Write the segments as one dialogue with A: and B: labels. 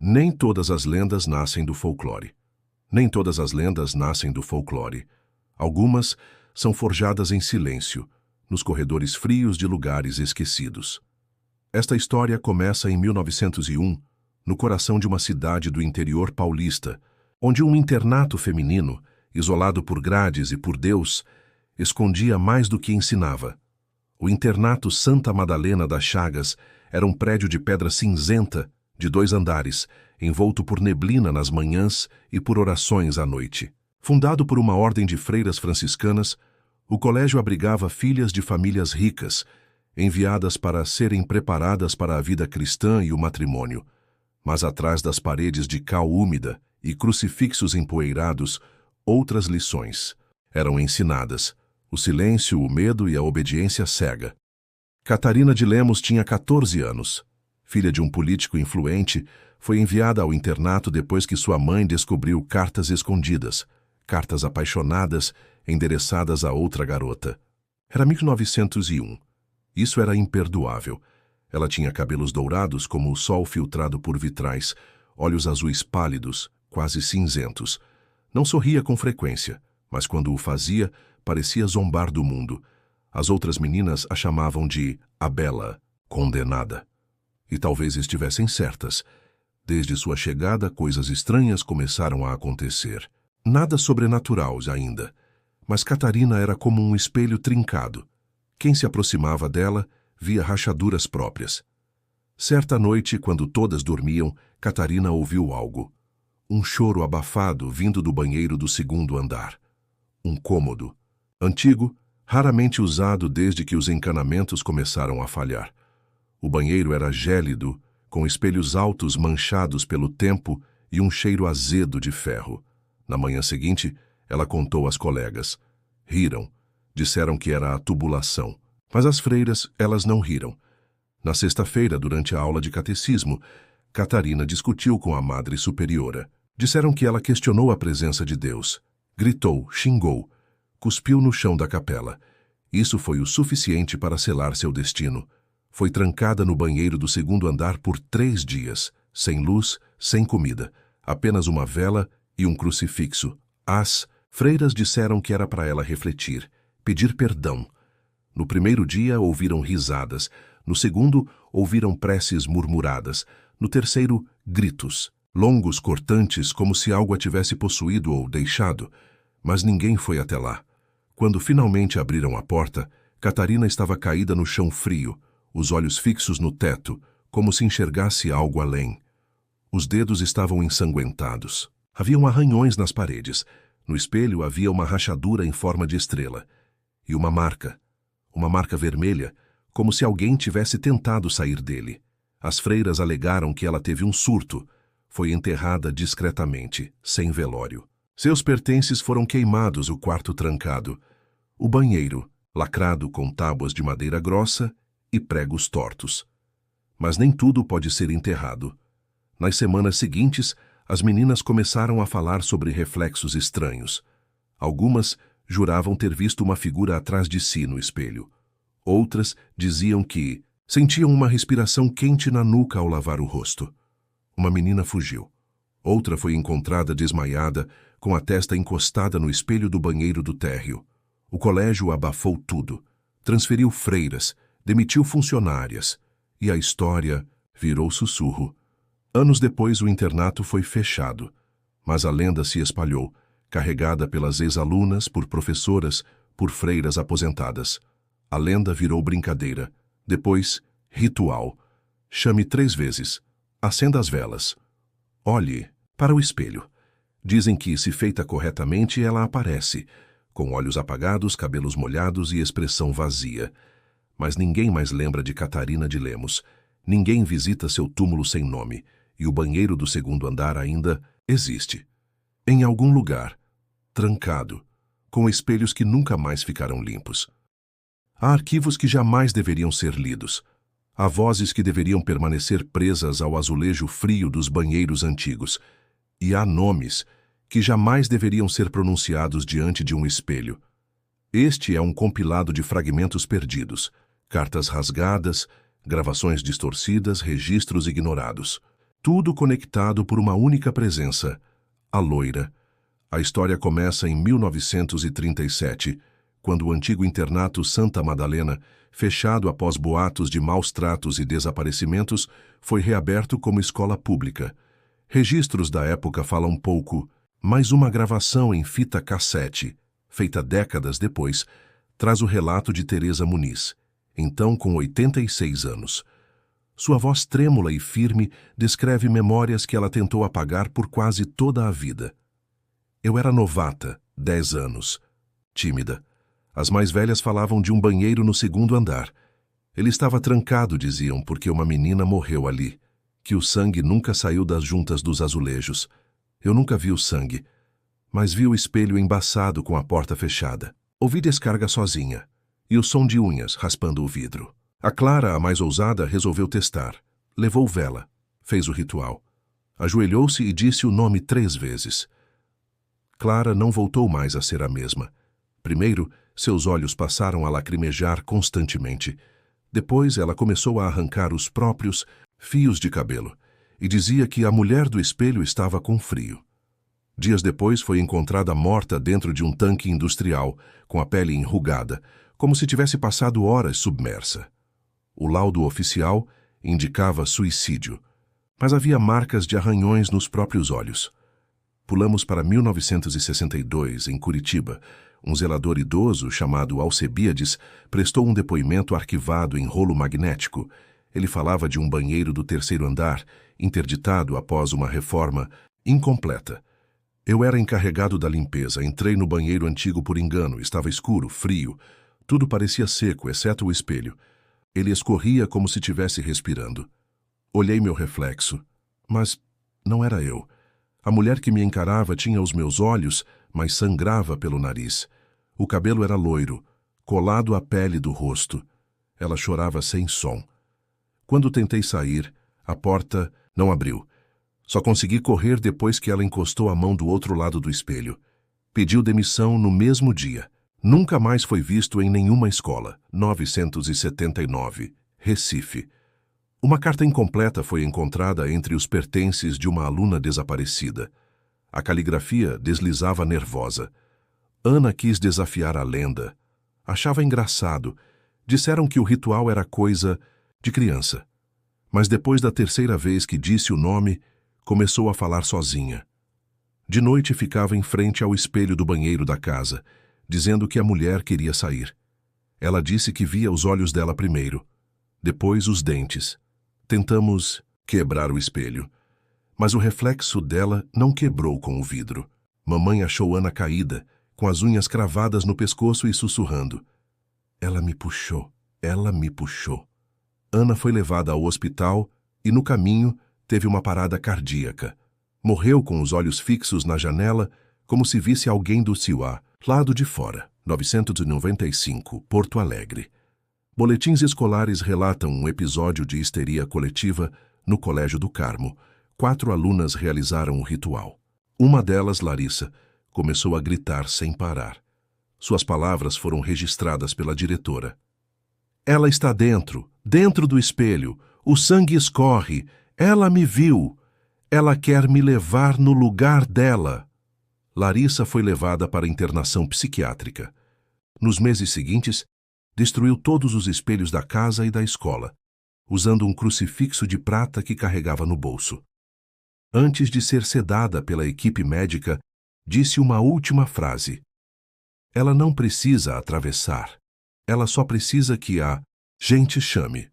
A: Nem todas as lendas nascem do folclore. Nem todas as lendas nascem do folclore. Algumas são forjadas em silêncio, nos corredores frios de lugares esquecidos. Esta história começa em 1901, no coração de uma cidade do interior paulista, onde um internato feminino, isolado por grades e por Deus, escondia mais do que ensinava. O internato Santa Madalena das Chagas era um prédio de pedra cinzenta, de 2 andares, envolto por neblina nas manhãs e por orações à noite. Fundado por uma ordem de freiras franciscanas, o colégio abrigava filhas de famílias ricas, enviadas para serem preparadas para a vida cristã e o matrimônio. Mas atrás das paredes de cal úmida e crucifixos empoeirados, outras lições eram ensinadas: o silêncio, o medo e a obediência cega. Catarina de Lemos tinha 14 anos. Filha de um político influente, foi enviada ao internato depois que sua mãe descobriu cartas escondidas, cartas apaixonadas endereçadas a outra garota. Era 1901. Isso era imperdoável. Ela tinha cabelos dourados como o sol filtrado por vitrais, olhos azuis pálidos, quase cinzentos. Não sorria com frequência, mas quando o fazia, parecia zombar do mundo. As outras meninas a chamavam de a Bela, condenada. E talvez estivessem certas. Desde sua chegada, coisas estranhas começaram a acontecer. Nada sobrenatural ainda, mas Catarina era como um espelho trincado. Quem se aproximava dela via rachaduras próprias. Certa noite, quando todas dormiam, Catarina ouviu algo. Um choro abafado vindo do banheiro do 2º andar. Um cômodo, antigo, raramente usado desde que os encanamentos começaram a falhar. O banheiro era gélido, com espelhos altos manchados pelo tempo e um cheiro azedo de ferro. Na manhã seguinte, ela contou às colegas. Riram. Disseram que era a tubulação. Mas as freiras, elas não riram. Na sexta-feira, durante a aula de catecismo, Catarina discutiu com a madre superiora. Disseram que ela questionou a presença de Deus. Gritou, xingou, cuspiu no chão da capela. Isso foi o suficiente para selar seu destino. Foi trancada no banheiro do 2º andar por 3 dias, sem luz, sem comida, apenas uma vela e um crucifixo. As freiras disseram que era para ela refletir, pedir perdão. No primeiro dia ouviram risadas, no segundo ouviram preces murmuradas, no terceiro gritos, longos, cortantes, como se algo a tivesse possuído ou deixado, mas ninguém foi até lá. Quando finalmente abriram a porta, Catarina estava caída no chão frio, os olhos fixos no teto, como se enxergasse algo além. Os dedos estavam ensanguentados. Haviam arranhões nas paredes. No espelho havia uma rachadura em forma de estrela. E uma marca vermelha, como se alguém tivesse tentado sair dele. As freiras alegaram que ela teve um surto. Foi enterrada discretamente, sem velório. Seus pertences foram queimados, o quarto trancado. O banheiro, lacrado com tábuas de madeira grossa e pregos tortos. Mas nem tudo pode ser enterrado. Nas semanas seguintes, as meninas começaram a falar sobre reflexos estranhos. Algumas juravam ter visto uma figura atrás de si no espelho. Outras diziam que sentiam uma respiração quente na nuca ao lavar o rosto. Uma menina fugiu. Outra foi encontrada desmaiada, com a testa encostada no espelho do banheiro do térreo. O colégio abafou tudo, transferiu freiras, demitiu funcionárias, e a história virou sussurro. Anos depois o internato foi fechado, mas a lenda se espalhou, carregada pelas ex-alunas, por professoras, por freiras aposentadas. A lenda virou brincadeira, depois ritual. Chame 3 vezes, acenda as velas. Olhe para o espelho. Dizem que, se feita corretamente, ela aparece, com olhos apagados, cabelos molhados e expressão vazia. Mas ninguém mais lembra de Catarina de Lemos. Ninguém visita seu túmulo sem nome, e o banheiro do 2º andar ainda existe. Em algum lugar, trancado, com espelhos que nunca mais ficaram limpos. Há arquivos que jamais deveriam ser lidos. Há vozes que deveriam permanecer presas ao azulejo frio dos banheiros antigos. E há nomes que jamais deveriam ser pronunciados diante de um espelho. Este é um compilado de fragmentos perdidos, cartas rasgadas, gravações distorcidas, registros ignorados. Tudo conectado por uma única presença, a loira. A história começa em 1937, quando o antigo internato Santa Madalena, fechado após boatos de maus tratos e desaparecimentos, foi reaberto como escola pública. Registros da época falam pouco, mas uma gravação em fita cassete, feita décadas depois, traz o relato de Teresa Muniz, então com 86 anos. Sua voz trêmula e firme descreve memórias que ela tentou apagar por quase toda a vida. Eu era novata, 10 anos, tímida. As mais velhas falavam de um banheiro no segundo andar. Ele estava trancado, diziam, porque uma menina morreu ali, que o sangue nunca saiu das juntas dos azulejos. Eu nunca vi o sangue, mas vi o espelho embaçado com a porta fechada. Ouvi descarga sozinha, e o som de unhas raspando o vidro. A Clara, a mais ousada, resolveu testar. Levou vela, fez o ritual. Ajoelhou-se e disse o nome 3 vezes. Clara não voltou mais a ser a mesma. Primeiro, seus olhos passaram a lacrimejar constantemente. Depois, ela começou a arrancar os próprios fios de cabelo e dizia que a mulher do espelho estava com frio. Dias depois, foi encontrada morta dentro de um tanque industrial, com a pele enrugada, como se tivesse passado horas submersa. O laudo oficial indicava suicídio, mas havia marcas de arranhões nos próprios olhos. Pulamos para 1962, em Curitiba. Um zelador idoso, chamado Alcebiades, prestou um depoimento arquivado em rolo magnético. Ele falava de um banheiro do 3º andar, interditado após uma reforma incompleta. Eu era encarregado da limpeza, entrei no banheiro antigo por engano, estava escuro, frio. Tudo parecia seco, exceto o espelho. Ele escorria como se estivesse respirando. Olhei meu reflexo, mas não era eu. A mulher que me encarava tinha os meus olhos, mas sangrava pelo nariz. O cabelo era loiro, colado à pele do rosto. Ela chorava sem som. Quando tentei sair, a porta não abriu. Só consegui correr depois que ela encostou a mão do outro lado do espelho. Pediu demissão no mesmo dia. Nunca mais foi visto em nenhuma escola. 979, Recife. Uma carta incompleta foi encontrada entre os pertences de uma aluna desaparecida. A caligrafia deslizava nervosa. Ana quis desafiar a lenda. Achava engraçado. Disseram que o ritual era coisa de criança. Mas depois da 3ª vez que disse o nome, começou a falar sozinha. De noite ficava em frente ao espelho do banheiro da casa, dizendo que a mulher queria sair. Ela disse que via os olhos dela primeiro, depois os dentes. Tentamos quebrar o espelho, mas o reflexo dela não quebrou com o vidro. Mamãe achou Ana caída, com as unhas cravadas no pescoço e sussurrando. Ela me puxou, ela me puxou. Ana foi levada ao hospital e, no caminho, teve uma parada cardíaca. Morreu com os olhos fixos na janela, como se visse alguém do Ciuá, lado de fora. 995, Porto Alegre. Boletins escolares relatam um episódio de histeria coletiva no Colégio do Carmo. 4 alunas realizaram o ritual. Uma delas, Larissa, começou a gritar sem parar. Suas palavras foram registradas pela diretora. Ela está dentro, dentro do espelho. O sangue escorre. Ela me viu. Ela quer me levar no lugar dela. Larissa foi levada para internação psiquiátrica. Nos meses seguintes, destruiu todos os espelhos da casa e da escola, usando um crucifixo de prata que carregava no bolso. Antes de ser sedada pela equipe médica, disse uma última frase. Ela não precisa atravessar. Ela só precisa que a gente chame.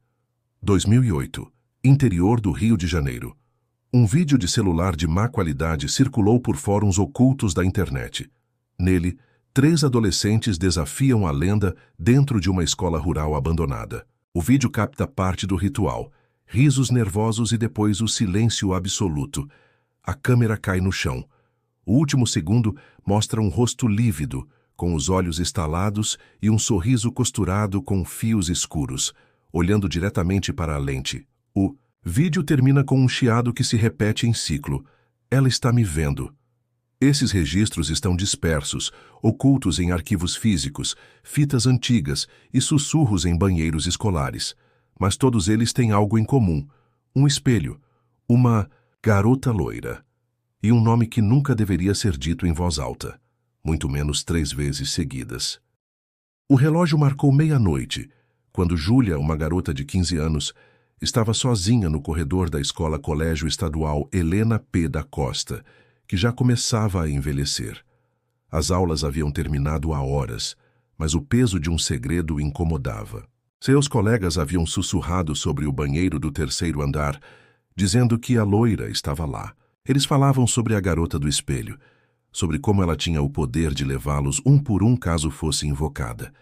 A: 2008, interior do Rio de Janeiro. Um vídeo de celular de má qualidade circulou por fóruns ocultos da internet. Nele, 3 adolescentes desafiam a lenda dentro de uma escola rural abandonada. O vídeo capta parte do ritual, risos nervosos e depois o silêncio absoluto. A câmera cai no chão. O último segundo mostra um rosto lívido, com os olhos estalados e um sorriso costurado com fios escuros, olhando diretamente para a lente. O vídeo termina com um chiado que se repete em ciclo. Ela está me vendo. Esses registros estão dispersos, ocultos em arquivos físicos, fitas antigas e sussurros em banheiros escolares. Mas todos eles têm algo em comum. Um espelho. Uma Garota loira. E um nome que nunca deveria ser dito em voz alta, muito menos 3 vezes seguidas. O relógio marcou meia-noite, quando Júlia, uma garota de 15 anos, estava sozinha no corredor da escola Colégio Estadual Helena P. da Costa, que já começava a envelhecer. As aulas haviam terminado há horas, mas o peso de um segredo incomodava. Seus colegas haviam sussurrado sobre o banheiro do 3º andar, dizendo que a loira estava lá. Eles falavam sobre a garota do espelho, sobre como ela tinha o poder de levá-los um por um caso fosse invocada.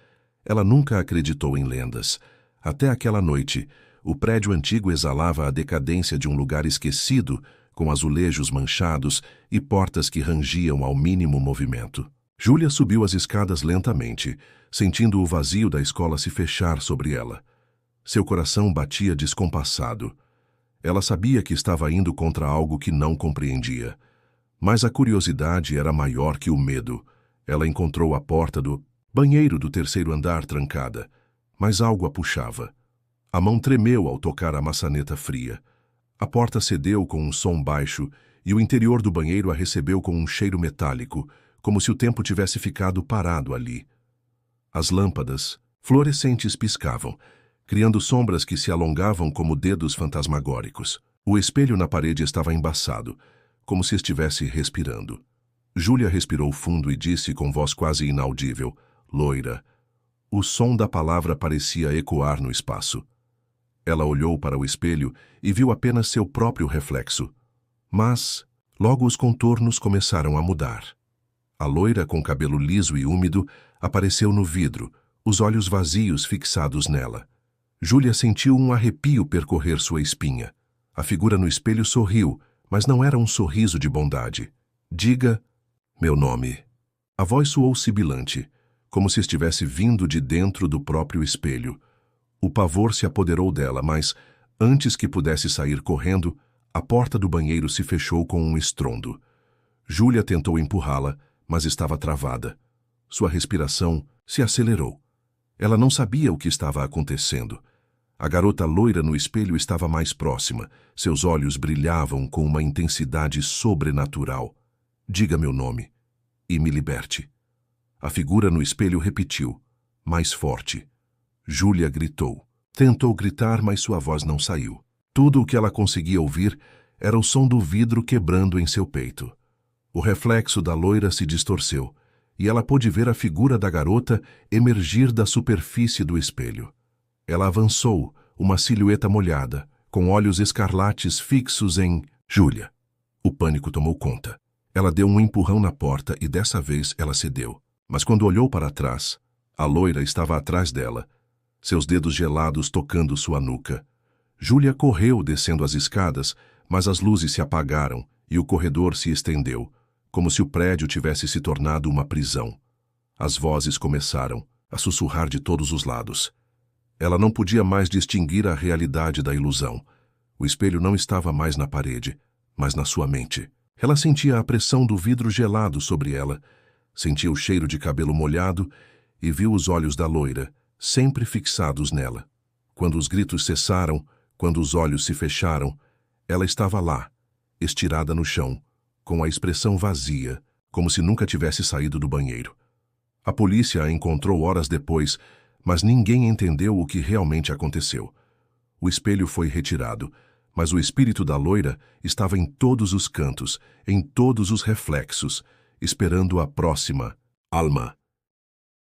A: Ela nunca acreditou em lendas. Até aquela noite, o prédio antigo exalava a decadência de um lugar esquecido, com azulejos manchados e portas que rangiam ao mínimo movimento. Júlia subiu as escadas lentamente, sentindo o vazio da escola se fechar sobre ela. Seu coração batia descompassado. Ela sabia que estava indo contra algo que não compreendia. Mas a curiosidade era maior que o medo. Ela encontrou a porta do banheiro do 3º andar trancada, mas algo a puxava. A mão tremeu ao tocar a maçaneta fria. A porta cedeu com um som baixo e o interior do banheiro a recebeu com um cheiro metálico, como se o tempo tivesse ficado parado ali. As lâmpadas, fluorescentes, piscavam, criando sombras que se alongavam como dedos fantasmagóricos. O espelho na parede estava embaçado, como se estivesse respirando. Júlia respirou fundo e disse com voz quase inaudível, loira. O som da palavra parecia ecoar no espaço. Ela olhou para o espelho e viu apenas seu próprio reflexo. Mas, logo os contornos começaram a mudar. A loira com cabelo liso e úmido apareceu no vidro, os olhos vazios fixados nela. Júlia sentiu um arrepio percorrer sua espinha. A figura no espelho sorriu, mas não era um sorriso de bondade. Diga, meu nome. A voz soou sibilante, como se estivesse vindo de dentro do próprio espelho. O pavor se apoderou dela, mas, antes que pudesse sair correndo, a porta do banheiro se fechou com um estrondo. Júlia tentou empurrá-la, mas estava travada. Sua respiração se acelerou. Ela não sabia o que estava acontecendo. A garota loira no espelho estava mais próxima. Seus olhos brilhavam com uma intensidade sobrenatural. Diga meu nome e me liberte. A figura no espelho repetiu, mais forte. Júlia gritou. Tentou gritar, mas sua voz não saiu. Tudo o que ela conseguia ouvir era o som do vidro quebrando em seu peito. O reflexo da loira se distorceu, e ela pôde ver a figura da garota emergir da superfície do espelho. Ela avançou, uma silhueta molhada, com olhos escarlates fixos em Júlia. O pânico tomou conta. Ela deu um empurrão na porta e dessa vez ela cedeu. Mas quando olhou para trás, a loira estava atrás dela, seus dedos gelados tocando sua nuca. Júlia correu descendo as escadas, mas as luzes se apagaram e o corredor se estendeu, como se o prédio tivesse se tornado uma prisão. As vozes começaram a sussurrar de todos os lados. Ela não podia mais distinguir a realidade da ilusão. O espelho não estava mais na parede, mas na sua mente. Ela sentia a pressão do vidro gelado sobre ela, sentia o cheiro de cabelo molhado e viu os olhos da loira, sempre fixados nela. Quando os gritos cessaram, quando os olhos se fecharam, ela estava lá, estirada no chão, com a expressão vazia, como se nunca tivesse saído do banheiro. A polícia a encontrou horas depois, mas ninguém entendeu o que realmente aconteceu. O espelho foi retirado, mas o espírito da loira estava em todos os cantos, em todos os reflexos, esperando a próxima alma.